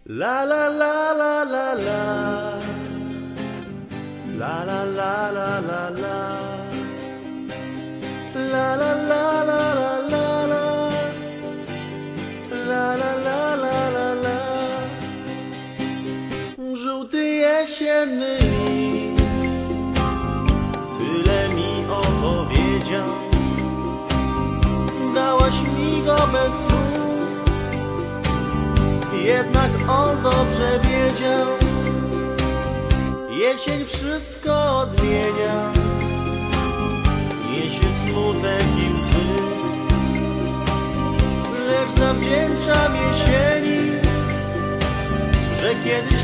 La la la la la la. La la la la la la. La la la la la la la. La la la la la la. Żółty jesienny list tyle mi opowiedział. Dałaś mi go bez słów, jednak on dobrze wiedział. Jesień wszystko odmienia, niesie smutek i łzy, lecz zawdzięczam jesieni, że kiedyś